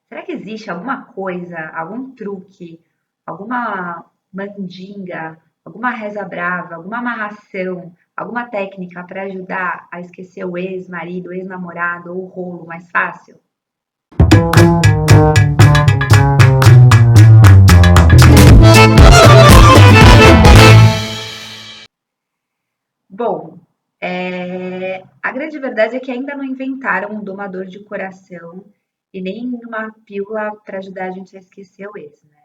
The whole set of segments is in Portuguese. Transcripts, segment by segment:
Será que existe alguma coisa, algum truque, alguma mandinga, alguma reza brava, alguma amarração, alguma técnica para ajudar a esquecer o ex-marido, ex-namorado ou o rolo mais fácil? Bom, a grande verdade é que ainda não inventaram um domador de coração e nem uma pílula para ajudar a gente a esquecer o ex, né?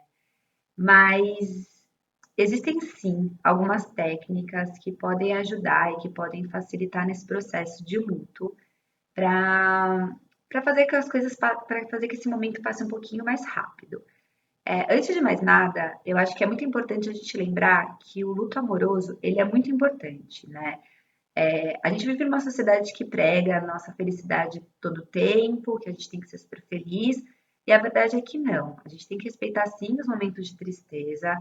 Mas existem sim algumas técnicas que podem ajudar e que podem facilitar nesse processo de luto para fazer que as coisas para fazer que esse momento passe um pouquinho mais rápido. Antes de mais nada, eu acho que é muito importante a gente lembrar que o luto amoroso ele é muito importante, né? A gente vive numa sociedade que prega a nossa felicidade todo o tempo, que a gente tem que ser super feliz, e a verdade é que não. A gente tem que respeitar sim os momentos de tristeza.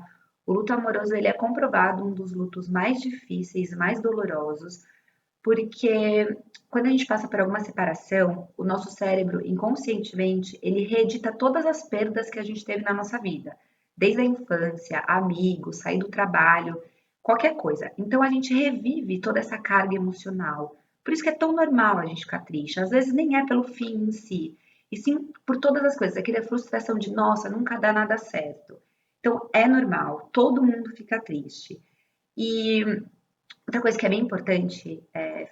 O luto amoroso ele é comprovado um dos lutos mais difíceis, mais dolorosos, porque quando a gente passa por alguma separação, o nosso cérebro inconscientemente ele reedita todas as perdas que a gente teve na nossa vida, desde a infância, amigos, sair do trabalho, qualquer coisa. Então a gente revive toda essa carga emocional. Por isso que é tão normal a gente ficar triste. Às vezes nem é pelo fim em si, e sim por todas as coisas, aquela frustração de nossa, nunca dá nada certo. Então é normal, todo mundo fica triste. E outra coisa que é bem importante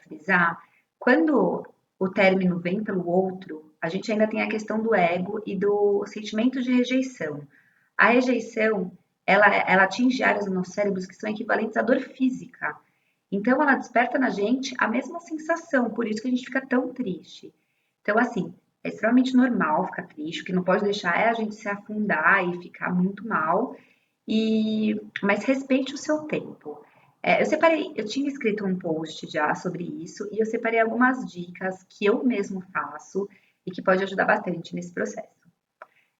frisar, quando o término vem pelo outro, a gente ainda tem a questão do ego e do sentimento de rejeição. A rejeição, ela atinge áreas do nosso cérebro que são equivalentes à dor física. Então, ela desperta na gente a mesma sensação, por isso que a gente fica tão triste. Então, assim, é extremamente normal ficar triste, o que não pode deixar é a gente se afundar e ficar muito mal, mas respeite o seu tempo. Eu tinha escrito um post já sobre isso e eu separei algumas dicas que eu mesmo faço e que pode ajudar bastante nesse processo.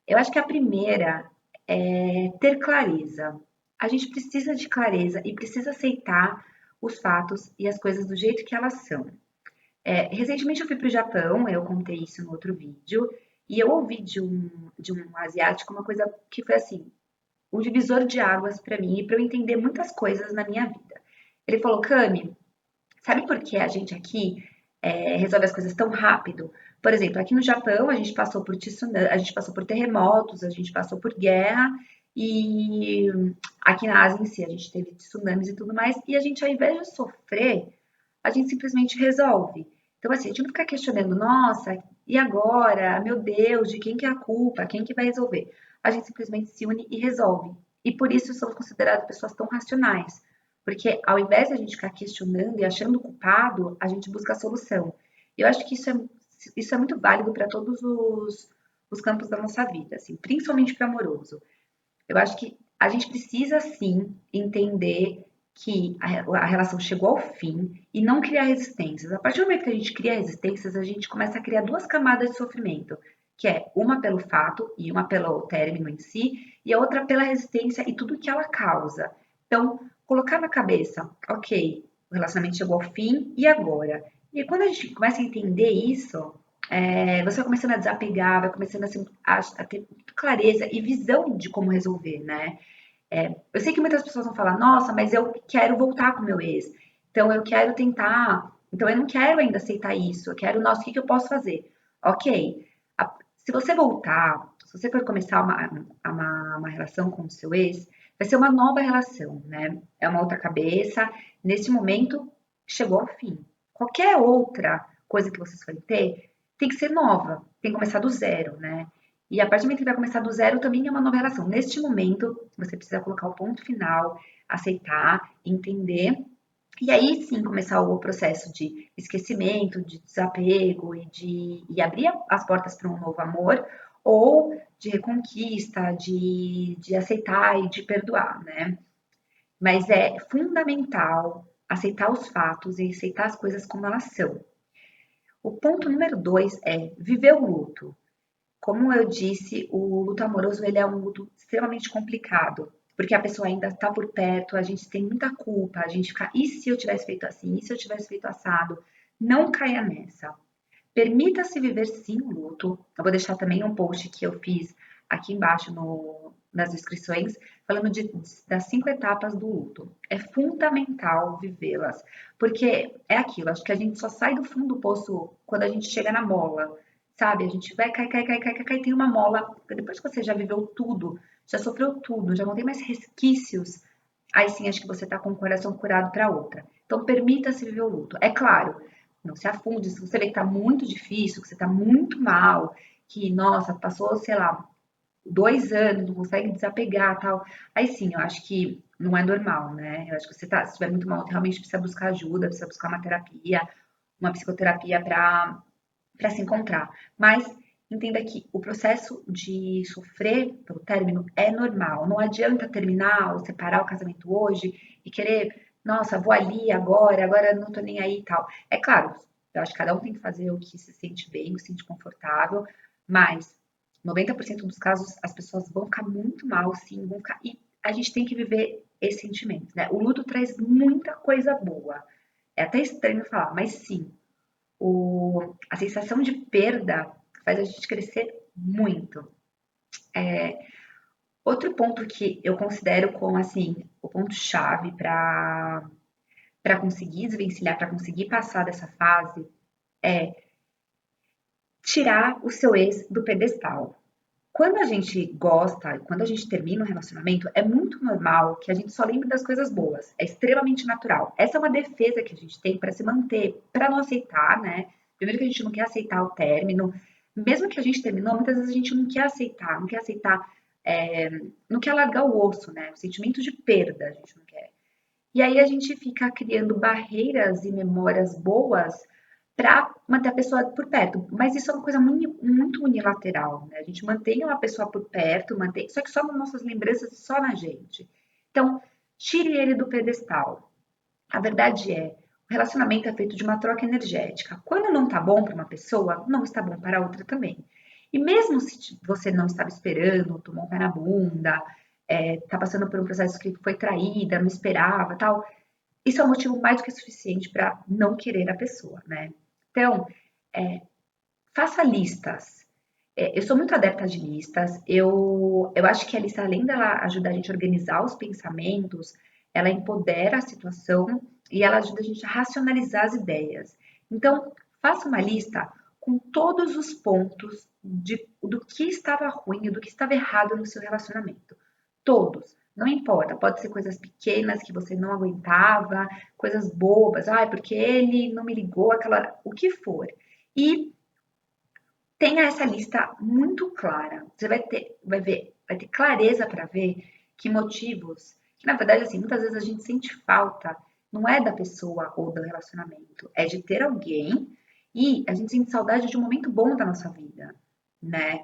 Eu acho que a primeira é ter clareza. A gente precisa de clareza e precisa aceitar os fatos e as coisas do jeito que elas são. Recentemente eu fui para o Japão, eu contei isso no outro vídeo, e eu ouvi de um asiático uma coisa que foi assim, um divisor de águas para mim e para eu entender muitas coisas na minha vida. Ele falou, Cami, sabe por que a gente aqui resolve as coisas tão rápido? Por exemplo, aqui no Japão a gente passou por tsunami, a gente passou por terremotos, a gente passou por guerra e aqui na Ásia em si a gente teve tsunamis e tudo mais e a gente ao invés de sofrer, a gente simplesmente resolve. Então assim, a gente não fica questionando, nossa, e agora? Meu Deus, de quem que é a culpa? Quem que vai resolver? A gente simplesmente se une e resolve. E por isso somos consideradas pessoas tão racionais. Porque ao invés de a gente ficar questionando e achando o culpado, a gente busca a solução. E eu acho que isso é muito válido para todos os campos da nossa vida, assim, principalmente para amoroso. Eu acho que a gente precisa sim entender que a relação chegou ao fim e não criar resistências. A partir do momento que a gente cria resistências, a gente começa a criar duas camadas de sofrimento, que é uma pelo fato e uma pelo término em si, e a outra pela resistência e tudo que ela causa. Então, colocar na cabeça, ok, o relacionamento chegou ao fim e agora? E quando a gente começa a entender isso, você vai começando a desapegar, vai começando a ter clareza e visão de como resolver, né? Eu sei que muitas pessoas vão falar, nossa, mas eu quero voltar com o meu ex, então eu quero tentar, então eu não quero ainda aceitar isso, eu quero, nossa, o que, que eu posso fazer? Ok, se você voltar, se você for começar uma relação com o seu ex, vai ser uma nova relação, né? É uma outra cabeça, nesse momento chegou ao fim. Qualquer outra coisa que vocês forem ter, tem que ser nova, tem que começar do zero, né? E a partir do momento que vai começar do zero, também é uma nova relação. Neste momento, você precisa colocar o ponto final, aceitar, entender, e aí sim começar o processo de esquecimento, de desapego e abrir as portas para um novo amor, ou de reconquista, de aceitar e de perdoar, né? Mas é fundamental aceitar os fatos e aceitar as coisas como elas são. O ponto número dois é viver o luto. Como eu disse, o luto amoroso ele é um luto extremamente complicado, porque a pessoa ainda está por perto, a gente tem muita culpa, a gente fica, e se eu tivesse feito assim, e se eu tivesse feito assado? Não caia nessa. Permita-se viver sim o luto. Eu vou deixar também um post que eu fiz aqui embaixo nas descrições, falando das 5 etapas do luto. É fundamental vivê-las, porque é aquilo, acho que a gente só sai do fundo do poço quando a gente chega na mola, sabe? A gente vai, cai, tem uma mola. Depois que você já viveu tudo, já sofreu tudo, já não tem mais resquícios, aí sim acho que você tá com o coração curado para outra. Então, permita-se viver o luto. É claro, não se afunde. Se você vê que tá muito difícil, que você tá muito mal, que, nossa, passou, sei lá, 2 anos, não consegue desapegar tal. Aí sim, eu acho que não é normal, né? Eu acho que você tá, se estiver muito mal, realmente precisa buscar ajuda, precisa buscar uma terapia, uma psicoterapia para se encontrar. Mas entenda que o processo de sofrer pelo término é normal. Não adianta terminar ou separar o casamento hoje e querer, nossa, vou ali agora não tô nem aí e tal. É claro, eu acho que cada um tem que fazer o que se sente bem, o que se sente confortável, mas 90% dos casos as pessoas vão ficar muito mal, sim, vão ficar. E a gente tem que viver esse sentimento, né? O luto traz muita coisa boa. É até estranho falar, mas sim, a sensação de perda faz a gente crescer muito. Outro ponto que eu considero como assim o ponto chave para conseguir desvencilhar, para conseguir passar dessa fase, é tirar o seu ex do pedestal. Quando a gente gosta, quando a gente termina um relacionamento, é muito normal que a gente só lembre das coisas boas. É extremamente natural. Essa é uma defesa que a gente tem para se manter, para não aceitar, né? Primeiro que a gente não quer aceitar o término. Mesmo que a gente terminou, muitas vezes a gente não quer aceitar, é, não quer largar o osso, né? O sentimento de perda a gente não quer. E aí a gente fica criando barreiras e memórias boas para manter a pessoa por perto. Mas isso é uma coisa muito unilateral, né? A gente mantém uma pessoa por perto, mantém, só que só nas nossas lembranças, só na gente. Então, tire ele do pedestal. A verdade é, o relacionamento é feito de uma troca energética. Quando não tá bom para uma pessoa, não está bom para outra também. E mesmo se você não estava esperando, tomou um pé na bunda, tá passando por um processo que foi traída, não esperava, tal, isso é um motivo mais do que suficiente para não querer a pessoa, né? Então, faça listas. Eu sou muito adepta de listas. Eu acho que a lista, além dela ajudar a gente a organizar os pensamentos, ela empodera a situação e ela ajuda a gente a racionalizar as ideias. Então, faça uma lista com todos os pontos do que estava ruim e do que estava errado no seu relacionamento. Todos. Não importa, pode ser coisas pequenas que você não aguentava, coisas bobas, porque ele não me ligou aquela hora, o que for. E tenha essa lista muito clara. Você vai ter clareza para ver que motivos, que na verdade, assim, muitas vezes a gente sente falta, não é da pessoa ou do relacionamento, é de ter alguém e a gente sente saudade de um momento bom da nossa vida, né?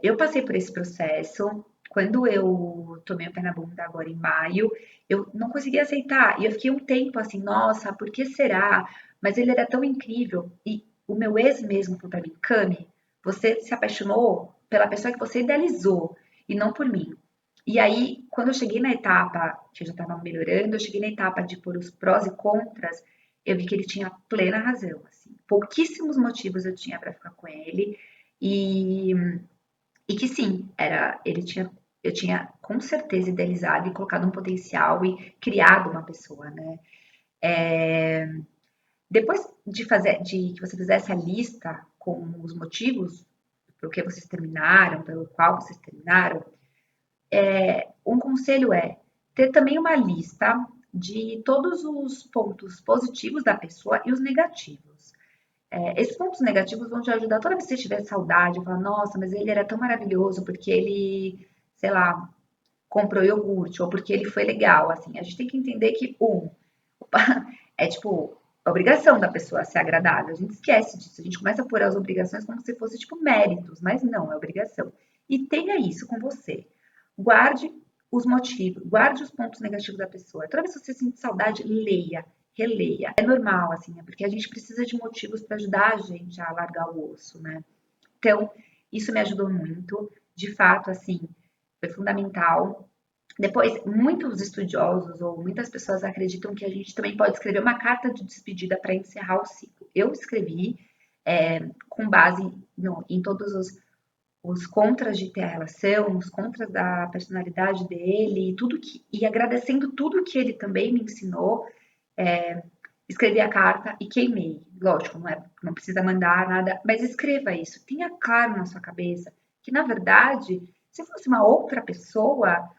Eu passei por esse processo. Quando eu tomei o pé na bunda agora em maio, eu não conseguia aceitar. E eu fiquei um tempo assim, nossa, por que será? Mas ele era tão incrível. E o meu ex mesmo falou pra mim, Cami, você se apaixonou pela pessoa que você idealizou e não por mim. E aí, quando eu cheguei na etapa, que eu já estava melhorando, eu cheguei na etapa de pôr os prós e contras, eu vi que ele tinha plena razão. Assim. Pouquíssimos motivos eu tinha para ficar com ele. E, e que sim, eu tinha com certeza idealizado e colocado um potencial e criado uma pessoa, né? Depois de que você fizer essa lista com os motivos por que vocês terminaram, pelo qual vocês terminaram, um conselho é ter também uma lista de todos os pontos positivos da pessoa e os negativos. Esses pontos negativos vão te ajudar toda vez que você tiver saudade, falar, nossa, mas ele era tão maravilhoso porque ele, sei lá, comprou iogurte, ou porque ele foi legal, assim. A gente tem que entender que, é tipo, a obrigação da pessoa ser agradável. A gente esquece disso. A gente começa a pôr as obrigações como se fosse, tipo, méritos, mas não, é obrigação. E tenha isso com você. Guarde os motivos, guarde os pontos negativos da pessoa. Toda vez que você sente saudade, leia, releia. É normal, assim, é porque a gente precisa de motivos para ajudar a gente a largar o osso, né? Então, isso me ajudou muito. De fato, assim, foi fundamental. Depois, muitos estudiosos ou muitas pessoas acreditam que a gente também pode escrever uma carta de despedida para encerrar o ciclo. Eu escrevi, com base em todos os contras de ter a relação, os contras da personalidade dele, e agradecendo tudo que ele também me ensinou, escrevi a carta e queimei. Lógico, não precisa mandar nada, mas escreva isso. Tenha claro na sua cabeça que, na verdade, se fosse uma outra pessoa,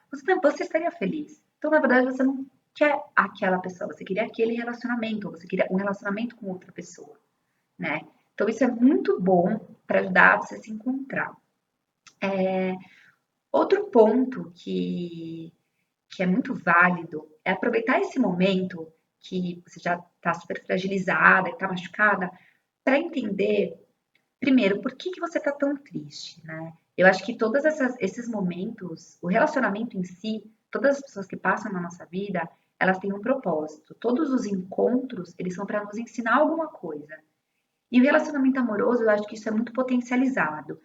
você estaria feliz. Então, na verdade, você não quer aquela pessoa, você queria aquele relacionamento, ou você queria um relacionamento com outra pessoa, né? Então, isso é muito bom para ajudar você a se encontrar. Outro ponto que é muito válido é aproveitar esse momento que você já está super fragilizada, que está machucada, para entender, primeiro, por que você está tão triste, né? Eu acho que todos esses momentos, o relacionamento em si, todas as pessoas que passam na nossa vida, elas têm um propósito. Todos os encontros, eles são para nos ensinar alguma coisa. E o relacionamento amoroso, eu acho que isso é muito potencializado.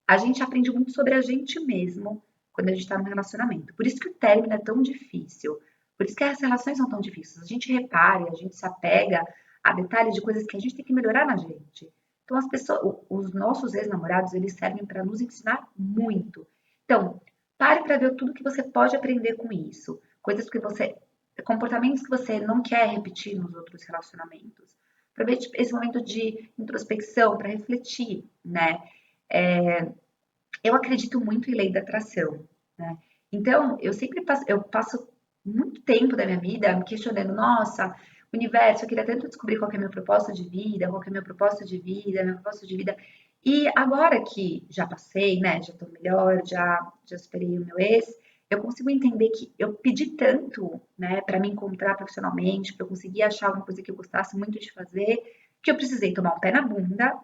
A gente aprende muito sobre a gente mesmo quando a gente está num relacionamento. Por isso que o término é tão difícil. Por isso que as relações são tão difíceis. A gente repara, a gente se apega a detalhes de coisas que a gente tem que melhorar na gente. Então, as pessoas, os nossos ex-namorados, eles servem para nos ensinar muito. Então, pare para ver tudo que você pode aprender com isso. Coisas que você, comportamentos que você não quer repetir nos outros relacionamentos. Aproveite esse momento de introspecção para refletir, né? Eu acredito muito em lei da atração, né? Então, eu passo muito tempo da minha vida me questionando, nossa, universo, eu queria tanto descobrir qual que é meu propósito de vida, qual que é meu propósito de vida, meu propósito de vida. E agora que já passei, né, já tô melhor, já superei o meu ex, eu consigo entender que eu pedi tanto, né, para me encontrar profissionalmente, para eu conseguir achar alguma coisa que eu gostasse muito de fazer, que eu precisei tomar um pé na bunda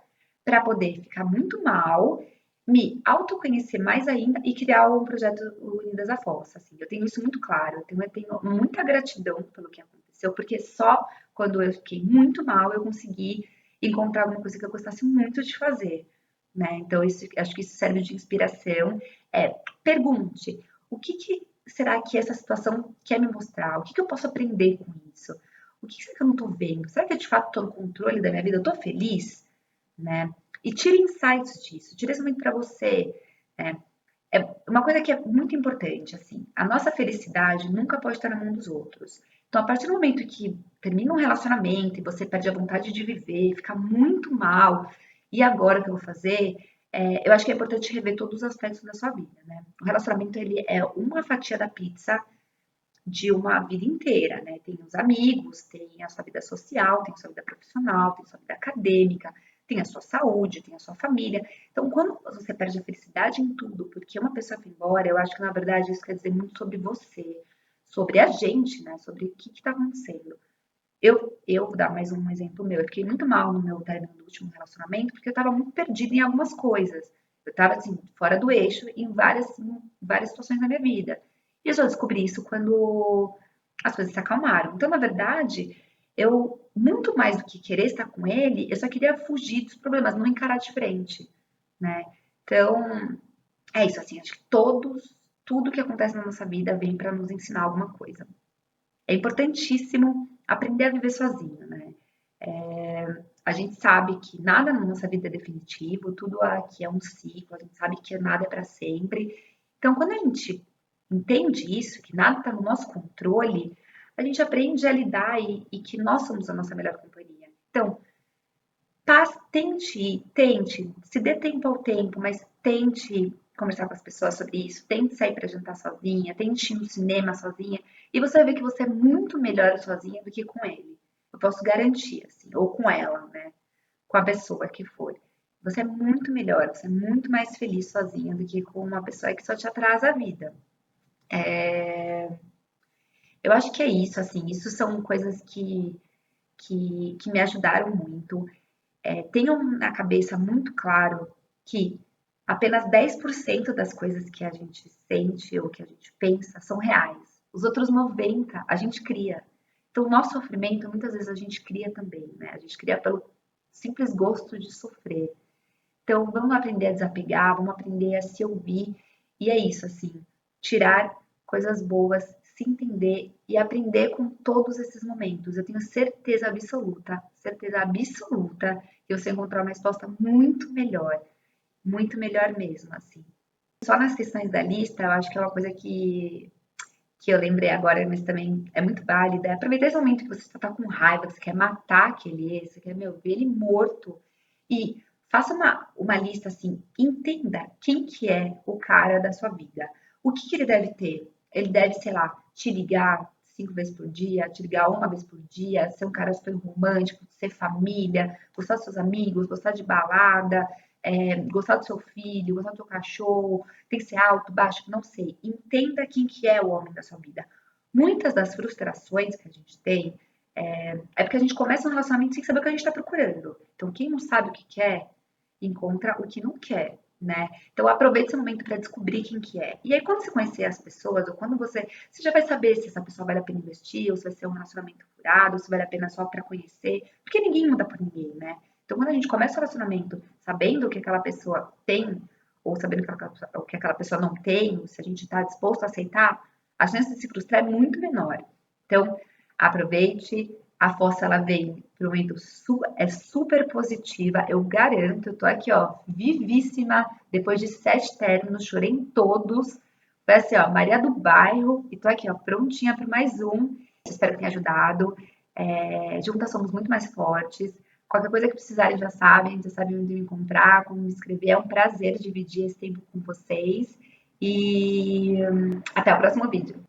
para poder ficar muito mal, me autoconhecer mais ainda e criar um projeto Unidas à Força. Assim. Eu tenho isso muito claro, eu tenho muita gratidão pelo que aconteceu, porque só quando eu fiquei muito mal eu consegui encontrar alguma coisa que eu gostasse muito de fazer. Né? Então, acho que isso serve de inspiração. Pergunte, o que será que essa situação quer me mostrar? O que eu posso aprender com isso? O que será que eu não estou vendo? Será que eu de fato estou no controle da minha vida? Eu estou feliz? Né? E tire insights disso, tire esse momento para você. Né? É uma coisa que é muito importante, assim, a nossa felicidade nunca pode estar na mão dos outros. Então, a partir do momento que termina um relacionamento e você perde a vontade de viver, fica muito mal, e agora o que eu vou fazer? Eu acho que é importante rever todos os aspectos da sua vida, né? O relacionamento, ele é uma fatia da pizza de uma vida inteira, né? Tem os amigos, tem a sua vida social, tem a sua vida profissional, tem a sua vida acadêmica, tem a sua saúde, tem a sua família. Então, quando você perde a felicidade em tudo, porque uma pessoa foi embora, eu acho que na verdade isso quer dizer muito sobre você, sobre a gente, né? Sobre o que está acontecendo. Eu vou dar mais um exemplo meu. Eu fiquei muito mal no meu término do último relacionamento, porque eu estava muito perdida em algumas coisas. Eu estava assim, fora do eixo em várias situações da minha vida. E eu só descobri isso quando as coisas se acalmaram. Então, na verdade, eu, muito mais do que querer estar com ele, eu só queria fugir dos problemas, não encarar de frente, né? Então, é isso, assim, acho que tudo que acontece na nossa vida vem para nos ensinar alguma coisa. É importantíssimo aprender a viver sozinho, né? A gente sabe que nada na nossa vida é definitivo, tudo aqui é um ciclo, a gente sabe que nada é para sempre. Então, quando a gente entende isso, que nada está no nosso controle, a gente aprende a lidar e que nós somos a nossa melhor companhia. Então, tente, se dê tempo ao tempo, mas tente conversar com as pessoas sobre isso, tente sair para jantar sozinha, tente ir no cinema sozinha, e você vai ver que você é muito melhor sozinha do que com ele. Eu posso garantir, assim, ou com ela, né? Com a pessoa que for. Você é muito melhor, você é muito mais feliz sozinha do que com uma pessoa que só te atrasa a vida. Eu acho que é isso, assim, isso são coisas que me ajudaram muito. Tenham na cabeça muito claro que apenas 10% das coisas que a gente sente ou que a gente pensa são reais. Os outros 90% a gente cria. Então, o nosso sofrimento, muitas vezes a gente cria também, né? A gente cria pelo simples gosto de sofrer. Então, vamos aprender a desapegar, vamos aprender a se ouvir. E é isso, assim, tirar coisas boas, se entender e aprender com todos esses momentos. Eu tenho certeza absoluta e você encontrar uma resposta muito melhor mesmo, assim. Só nas questões da lista, eu acho que é uma coisa que eu lembrei agora, mas também é muito válida. É aproveitar esse momento que você está com raiva, que você quer matar aquele ex, você quer, meu, ver ele morto. E faça uma lista assim, entenda quem que é o cara da sua vida. O que, que ele deve ter? Ele deve, sei lá, te ligar 5 vezes por dia, te ligar uma vez por dia, ser um cara super romântico, ser família, gostar dos seus amigos, gostar de balada, gostar do seu filho, gostar do seu cachorro, tem que ser alto, baixo, não sei. Entenda quem que é o homem da sua vida. Muitas das frustrações que a gente tem é porque a gente começa um relacionamento sem saber o que a gente está procurando. Então, quem não sabe o que quer, encontra o que não quer, né? Então, aproveite esse momento para descobrir quem que é. E aí, quando você conhecer as pessoas, ou quando você já vai saber se essa pessoa vale a pena investir, ou se vai ser um relacionamento furado, ou se vale a pena só para conhecer, porque ninguém muda por ninguém, né? Então, quando a gente começa o relacionamento sabendo o que aquela pessoa tem, ou sabendo o que aquela pessoa não tem, se a gente está disposto a aceitar, a chance de se frustrar é muito menor. Então, aproveite, a fossa ela vem para um momento é super positiva, eu garanto, eu tô aqui, ó, vivíssima, depois de 7 términos, chorei em todos, foi assim, ó, Maria do Bairro, e tô aqui, ó, prontinha para mais um, espero que tenha ajudado, juntas somos muito mais fortes, qualquer coisa que precisarem já sabem onde me encontrar, como me escrever, é um prazer dividir esse tempo com vocês, e até o próximo vídeo.